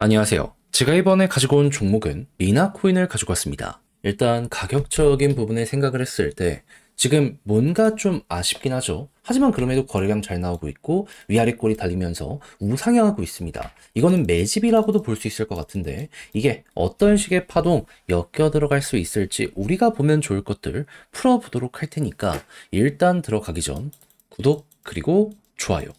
안녕하세요. 제가 이번에 가지고 온 종목은 미나코인을 가지고 왔습니다. 일단 가격적인 부분에 생각을 했을 때 지금 뭔가 좀 아쉽긴 하죠. 하지만 그럼에도 거래량 잘 나오고 있고 위아래 꼴이 달리면서 우상향하고 있습니다. 이거는 매집이라고도 볼 수 있을 것 같은데 이게 어떤 식의 파동 엮여 들어갈 수 있을지 우리가 보면 좋을 것들 풀어보도록 할 테니까 일단 들어가기 전 구독 그리고 좋아요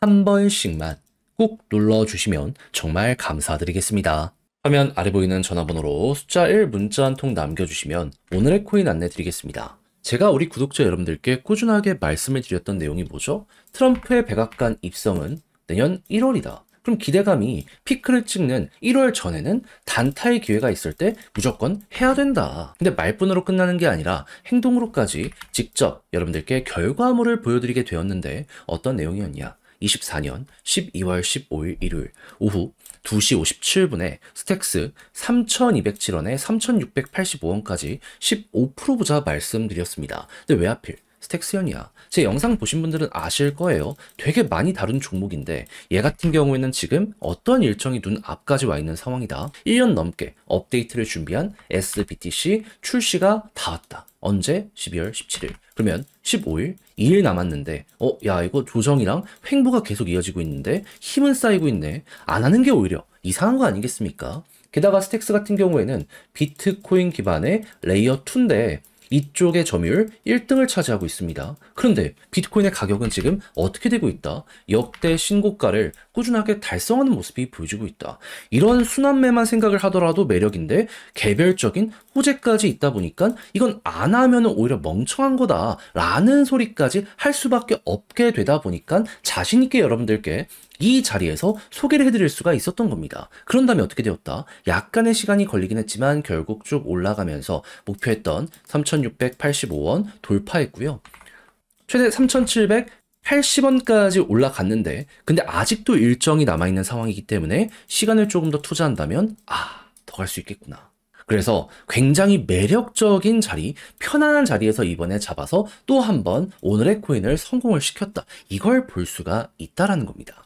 한 번씩만 꼭 눌러주시면 정말 감사드리겠습니다. 화면 아래 보이는 전화번호로 숫자 1 문자 한 통 남겨주시면 오늘의 코인 안내 드리겠습니다. 제가 우리 구독자 여러분들께 꾸준하게 말씀을 드렸던 내용이 뭐죠? 트럼프의 백악관 입성은 내년 1월이다. 그럼 기대감이 피크를 찍는 1월 전에는 단타의 기회가 있을 때 무조건 해야 된다. 근데 말뿐으로 끝나는 게 아니라 행동으로까지 직접 여러분들께 결과물을 보여드리게 되었는데 어떤 내용이었냐? 24년 12월 15일 일요일 오후 2시 57분에 스택스 3,207원에 3,685원까지 15% 보자 말씀드렸습니다. 근데 왜 하필 스택스연이야? 제 영상 보신 분들은 아실 거예요. 되게 많이 다룬 종목인데 얘 같은 경우에는 지금 어떤 일정이 눈 앞까지 와 있는 상황이다. 1년 넘게 업데이트를 준비한 SBTC 출시가 다 왔다. 언제? 12월 17일. 그러면 15일, 2일 남았는데 야 이거 조정이랑 횡보가 계속 이어지고 있는데 힘은 쌓이고 있네. 안 하는 게 오히려 이상한 거 아니겠습니까? 게다가 스택스 같은 경우에는 비트코인 기반의 레이어 2인데 이쪽의 점유율 1등을 차지하고 있습니다. 그런데 비트코인의 가격은 지금 어떻게 되고 있다? 역대 신고가를 꾸준하게 달성하는 모습이 보여지고 있다. 이런 순환매만 생각을 하더라도 매력인데 개별적인 호재까지 있다 보니까 이건 안 하면 오히려 멍청한 거다 라는 소리까지 할 수밖에 없게 되다 보니까 자신 있게 여러분들께 이 자리에서 소개를 해드릴 수가 있었던 겁니다. 그런 다음에 어떻게 되었다? 약간의 시간이 걸리긴 했지만 결국 쭉 올라가면서 목표했던 3,685원 돌파했고요. 최대 3,780원까지 올라갔는데 근데 아직도 일정이 남아있는 상황이기 때문에 시간을 조금 더 투자한다면 더 갈 수 있겠구나. 그래서 굉장히 매력적인 자리, 편안한 자리에서 이번에 잡아서 또 한 번 오늘의 코인을 성공을 시켰다. 이걸 볼 수가 있다라는 겁니다.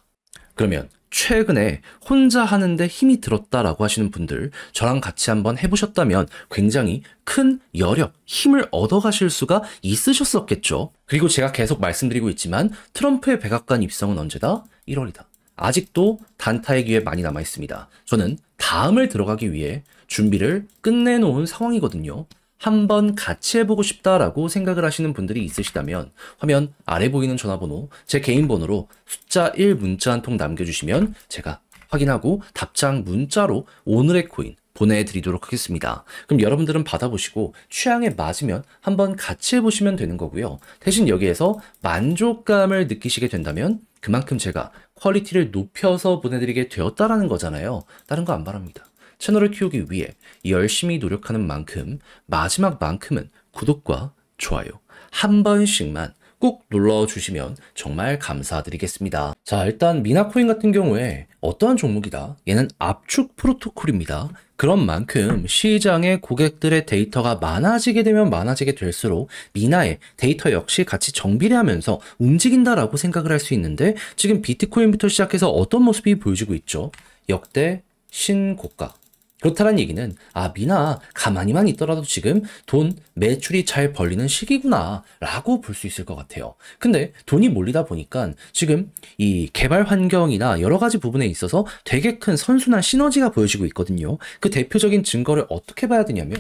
그러면 최근에 혼자 하는데 힘이 들었다라고 하시는 분들 저랑 같이 한번 해보셨다면 굉장히 큰 여력, 힘을 얻어가실 수가 있으셨었겠죠. 그리고 제가 계속 말씀드리고 있지만 트럼프의 백악관 입성은 언제다? 1월이다. 아직도 단타의 기회 많이 남아 있습니다. 저는 다음을 들어가기 위해 준비를 끝내놓은 상황이거든요. 한번 같이 해보고 싶다라고 생각을 하시는 분들이 있으시다면 화면 아래 보이는 전화번호 제 개인 번호로 숫자 1 문자 한 통 남겨주시면 제가 확인하고 답장 문자로 오늘의 코인 보내드리도록 하겠습니다. 그럼 여러분들은 받아보시고 취향에 맞으면 한번 같이 해보시면 되는 거고요. 대신 여기에서 만족감을 느끼시게 된다면 그만큼 제가 퀄리티를 높여서 보내드리게 되었다라는 거잖아요. 다른 거 안 바랍니다. 채널을 키우기 위해 열심히 노력하는 만큼 마지막만큼은 구독과 좋아요 한 번씩만 꼭 눌러주시면 정말 감사드리겠습니다. 자, 일단 미나코인 같은 경우에 어떠한 종목이다? 얘는 압축 프로토콜입니다. 그런 만큼 시장의 고객들의 데이터가 많아지게 되면 많아지게 될수록 미나의 데이터 역시 같이 정비를 하면서 움직인다라고 생각을 할 수 있는데 지금 비트코인부터 시작해서 어떤 모습이 보여지고 있죠? 역대 신고가. 그렇다는 얘기는 미나 가만히만 있더라도 지금 돈 매출이 잘 벌리는 시기구나 라고 볼 수 있을 것 같아요. 근데 돈이 몰리다 보니까 지금 이 개발 환경이나 여러 가지 부분에 있어서 되게 큰 선순환 시너지가 보여지고 있거든요. 그 대표적인 증거를 어떻게 봐야 되냐면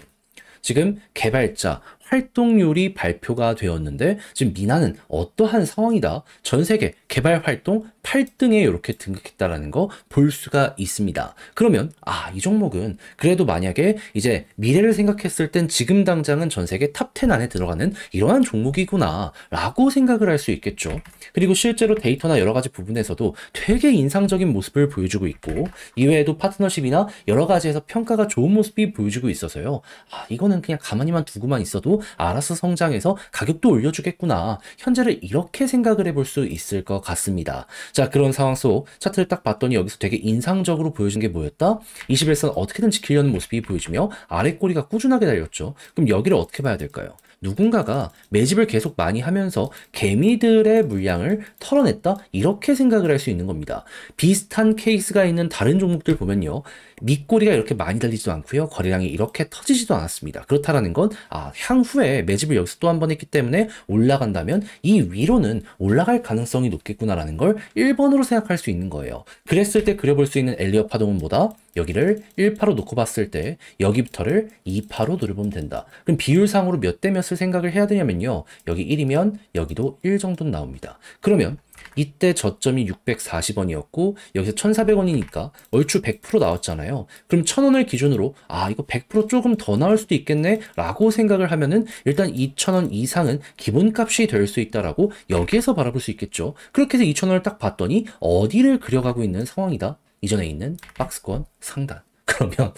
지금 개발자 활동률이 발표가 되었는데 지금 미나는 어떠한 상황이다. 전 세계 개발 활동 8등에 이렇게 등극했다라는 거 볼 수가 있습니다. 그러면 이 종목은 그래도 만약에 이제 미래를 생각했을 땐 지금 당장은 전 세계 탑 10 안에 들어가는 이러한 종목이구나 라고 생각을 할 수 있겠죠. 그리고 실제로 데이터나 여러 가지 부분에서도 되게 인상적인 모습을 보여주고 있고 이외에도 파트너십이나 여러 가지에서 평가가 좋은 모습이 보여주고 있어서요. 이거는 그냥 가만히만 두고만 있어도 알아서 성장해서 가격도 올려주겠구나. 현재를 이렇게 생각을 해볼 수 있을 것 같습니다. 자, 그런 상황 속 차트를 딱 봤더니 여기서 되게 인상적으로 보여준 게 뭐였다? 21선 어떻게든 지키려는 모습이 보여지며 아래 꼬리가 꾸준하게 달렸죠. 그럼 여기를 어떻게 봐야 될까요? 누군가가 매집을 계속 많이 하면서 개미들의 물량을 털어냈다? 이렇게 생각을 할 수 있는 겁니다. 비슷한 케이스가 있는 다른 종목들 보면요. 밑꼬리가 이렇게 많이 달리지도 않고요. 거래량이 이렇게 터지지도 않았습니다. 그렇다라는 건 향후에 매집을 여기서 또 한 번 했기 때문에 올라간다면 이 위로는 올라갈 가능성이 높겠구나라는 걸 1번으로 생각할 수 있는 거예요. 그랬을 때 그려볼 수 있는 엘리엇 파동은 뭐다? 여기를 1파로 놓고 봤을 때 여기부터를 2파로 노려보면 된다. 그럼 비율상으로 몇 대 몇을 생각을 해야 되냐면요. 여기 1이면 여기도 1 정도는 나옵니다. 그러면 이때 저점이 640원이었고 여기서 1,400원이니까 얼추 100% 나왔잖아요. 그럼 1,000원을 기준으로 이거 100% 조금 더 나올 수도 있겠네 라고 생각을 하면은 일단 2,000원 이상은 기본값이 될 수 있다라고 여기에서 바라볼 수 있겠죠. 그렇게 해서 2,000원을 딱 봤더니 어디를 그려가고 있는 상황이다. 이전에 있는 박스권 상단. 그러면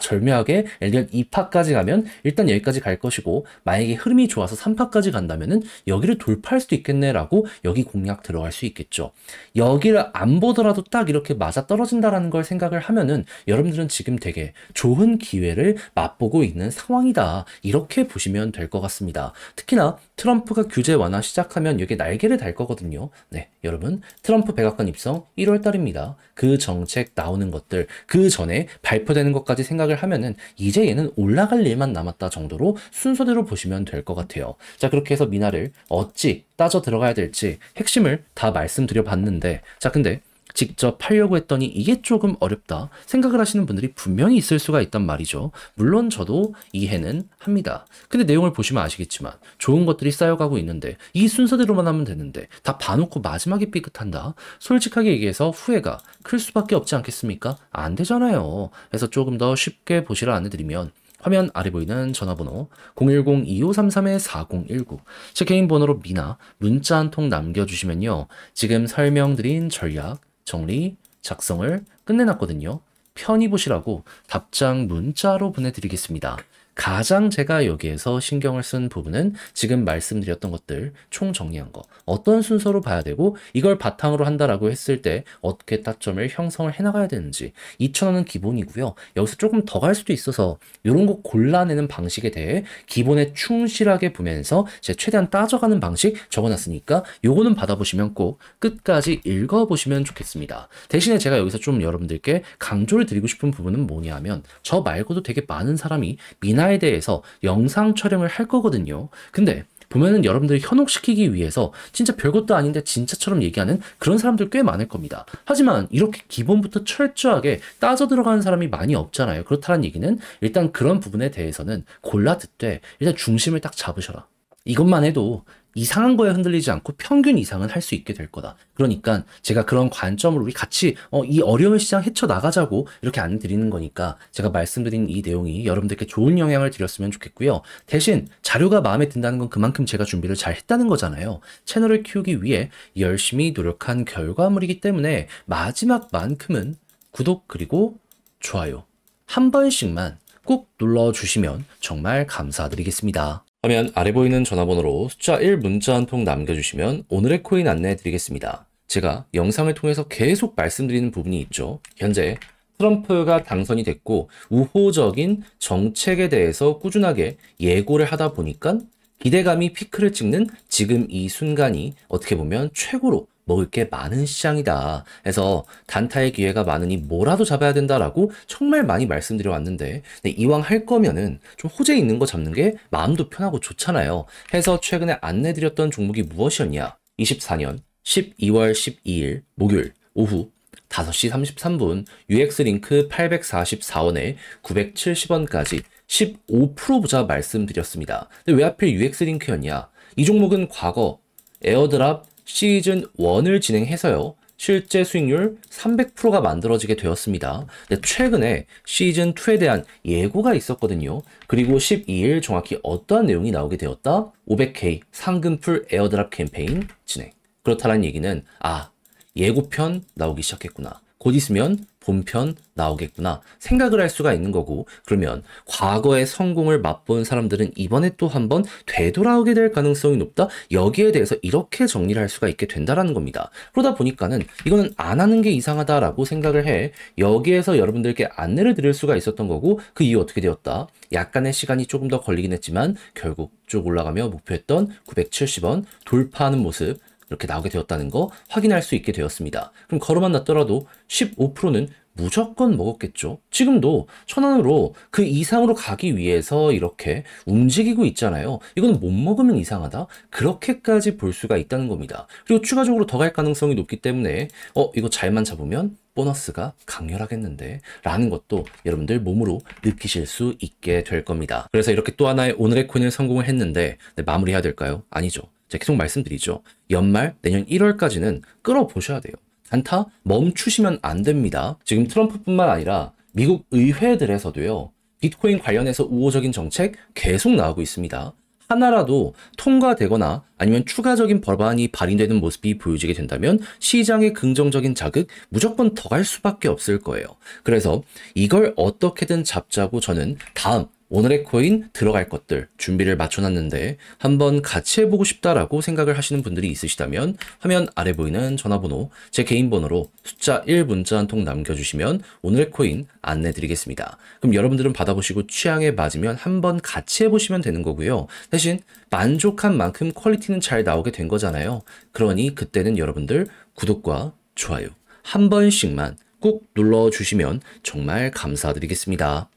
절묘하게 엘리엇 2파까지 가면 일단 여기까지 갈 것이고 만약에 흐름이 좋아서 3파까지 간다면은 여기를 돌파할 수도 있겠네라고 여기 공략 들어갈 수 있겠죠. 여기를 안 보더라도 딱 이렇게 맞아 떨어진다라는 걸 생각을 하면은 여러분들은 지금 되게 좋은 기회를 맛보고 있는 상황이다. 이렇게 보시면 될 것 같습니다. 특히나 트럼프가 규제 완화 시작하면 여기 날개를 달 거거든요. 네, 여러분 트럼프 백악관 입성 1월 달입니다. 그 정책 나오는 것들 그 전에 발표되는 것까지 생각을 하면은 이제 얘는 올라갈 일만 남았다 정도로 순서대로 보시면 될 것 같아요. 자, 그렇게 해서 미나를 어찌 따져 들어가야 될지 핵심을 다 말씀드려 봤는데 자, 근데 직접 하려고 했더니 이게 조금 어렵다 생각을 하시는 분들이 분명히 있을 수가 있단 말이죠. 물론 저도 이해는 합니다. 근데 내용을 보시면 아시겠지만 좋은 것들이 쌓여가고 있는데 이 순서대로만 하면 되는데 다 봐놓고 마지막에 삐끗한다? 솔직하게 얘기해서 후회가 클 수밖에 없지 않겠습니까? 안 되잖아요. 그래서 조금 더 쉽게 보시라 안내드리면 화면 아래 보이는 전화번호 010-2533-4019 제 개인 번호로 미나 문자 한 통 남겨주시면요. 지금 설명드린 전략 정리, 작성을 끝내놨거든요. 편히 보시라고 답장 문자로 보내드리겠습니다. 가장 제가 여기에서 신경을 쓴 부분은 지금 말씀드렸던 것들 총 정리한 거 어떤 순서로 봐야 되고 이걸 바탕으로 한다라고 했을 때 어떻게 타점을 형성을 해나가야 되는지 2,000원은 기본이고요. 여기서 조금 더 갈 수도 있어서 이런 거 골라내는 방식에 대해 기본에 충실하게 보면서 제가 최대한 따져가는 방식 적어놨으니까 요거는 받아보시면 꼭 끝까지 읽어보시면 좋겠습니다. 대신에 제가 여기서 좀 여러분들께 강조를 드리고 싶은 부분은 뭐냐면 저 말고도 되게 많은 사람이 미나에 대해서 영상 촬영을 할 거거든요. 근데 보면은 여러분들 현혹시키기 위해서 진짜 별것도 아닌데 진짜처럼 얘기하는 그런 사람들 꽤 많을 겁니다. 하지만 이렇게 기본부터 철저하게 따져 들어가는 사람이 많이 없잖아요. 그렇다는 얘기는 일단 그런 부분에 대해서는 골라 듣되 일단 중심을 딱 잡으셔라. 이것만 해도 이상한 거에 흔들리지 않고 평균 이상은 할 수 있게 될 거다. 그러니까 제가 그런 관점으로 우리 같이 이 어려운 시장 헤쳐나가자고 이렇게 안내드리는 거니까 제가 말씀드린 이 내용이 여러분들께 좋은 영향을 드렸으면 좋겠고요. 대신 자료가 마음에 든다는 건 그만큼 제가 준비를 잘 했다는 거잖아요. 채널을 키우기 위해 열심히 노력한 결과물이기 때문에 마지막만큼은 구독 그리고 좋아요 한 번씩만 꼭 눌러주시면 정말 감사드리겠습니다. 화면 아래 보이는 전화번호로 숫자 1 문자 한 통 남겨주시면 오늘의 코인 안내해 드리겠습니다. 제가 영상을 통해서 계속 말씀드리는 부분이 있죠. 현재 트럼프가 당선이 됐고 우호적인 정책에 대해서 꾸준하게 예고를 하다 보니까 기대감이 피크를 찍는 지금 이 순간이 어떻게 보면 최고로 먹을 게 많은 시장이다. 해서 단타의 기회가 많으니 뭐라도 잡아야 된다라고 정말 많이 말씀드려 왔는데 이왕 할 거면은 좀 호재 있는 거 잡는 게 마음도 편하고 좋잖아요. 해서 최근에 안내드렸던 종목이 무엇이었냐? 24년 12월 12일 목요일 오후 5시 33분 UX링크 844원에 970원까지 15% 보자 말씀드렸습니다. 근데 왜 하필 UX링크였냐? 이 종목은 과거 에어드랍 시즌 1을 진행해서요. 실제 수익률 300%가 만들어지게 되었습니다. 근데 최근에 시즌 2에 대한 예고가 있었거든요. 그리고 12일 정확히 어떠한 내용이 나오게 되었다? 500K 상금풀 에어드랍 캠페인 진행. 그렇다는 얘기는 예고편 나오기 시작했구나. 곧 있으면 본편 나오겠구나 생각을 할 수가 있는 거고, 그러면 과거의 성공을 맛본 사람들은 이번에 또 한번 되돌아오게 될 가능성이 높다. 여기에 대해서 이렇게 정리를 할 수가 있게 된다라는 겁니다. 그러다 보니까는 이거는 안 하는 게 이상하다라고 생각을 해 여기에서 여러분들께 안내를 드릴 수가 있었던 거고, 그 이후 어떻게 되었다? 약간의 시간이 조금 더 걸리긴 했지만 결국 쭉 올라가며 목표했던 970원 돌파하는 모습 이렇게 나오게 되었다는 거 확인할 수 있게 되었습니다. 그럼 걸어만 놨더라도 15%는 무조건 먹었겠죠. 지금도 1,000원으로 그 이상으로 가기 위해서 이렇게 움직이고 있잖아요. 이건 못 먹으면 이상하다? 그렇게까지 볼 수가 있다는 겁니다. 그리고 추가적으로 더 갈 가능성이 높기 때문에 이거 잘만 잡으면 보너스가 강렬하겠는데 라는 것도 여러분들 몸으로 느끼실 수 있게 될 겁니다. 그래서 이렇게 또 하나의 오늘의 코인을 성공을 했는데 마무리해야 될까요? 아니죠. 제가 계속 말씀드리죠. 연말 내년 1월까지는 끌어보셔야 돼요. 단타 멈추시면 안 됩니다. 지금 트럼프뿐만 아니라 미국 의회들에서도요, 비트코인 관련해서 우호적인 정책 계속 나오고 있습니다. 하나라도 통과되거나 아니면 추가적인 법안이 발의되는 모습이 보여지게 된다면 시장의 긍정적인 자극 무조건 더 갈 수밖에 없을 거예요. 그래서 이걸 어떻게든 잡자고 저는 다음 오늘의 코인 들어갈 것들 준비를 맞춰놨는데 한번 같이 해보고 싶다라고 생각을 하시는 분들이 있으시다면 화면 아래 보이는 전화번호 제 개인 번호로 숫자 1 문자 한 통 남겨주시면 오늘의 코인 안내드리겠습니다. 그럼 여러분들은 받아보시고 취향에 맞으면 한번 같이 해보시면 되는 거고요. 대신 만족한 만큼 퀄리티는 잘 나오게 된 거잖아요. 그러니 그때는 여러분들 구독과 좋아요 한 번씩만 꾹 눌러주시면 정말 감사드리겠습니다.